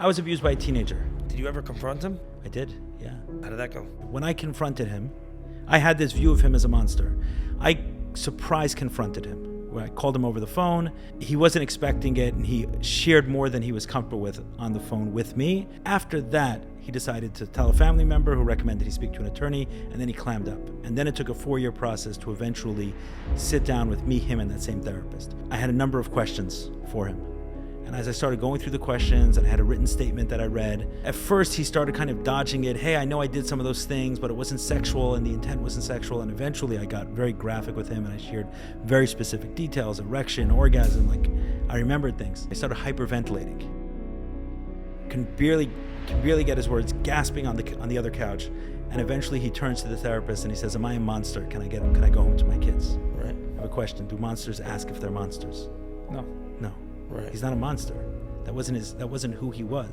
I was abused by a teenager. Did you ever confront him? I did, yeah. How did that go? When I confronted him, I had this view of him as a monster. I surprise confronted him. When I called him over the phone, he wasn't expecting it, and he shared more than he was comfortable with on the phone with me. After that, he decided to tell a family member who recommended he speak to an attorney, and then he clammed up. And then it took a 4-year process to eventually sit down with me, him, and that same therapist. I had a number of questions for him. And as I started going through the questions, and I had a written statement that I read, at first he started kind of dodging it. Hey, I know I did some of those things, but it wasn't sexual, and the intent wasn't sexual. And eventually I got very graphic with him, and I shared very specific details, erection, orgasm, like I remembered things. I started hyperventilating. Can barely get his words, gasping on the other couch. And eventually he turns to the therapist and he says, am I a monster? Can I go home to my kids? Right. I have a question. Do monsters ask if they're monsters? No. No. Right. He's not a monster. That wasn't who he was.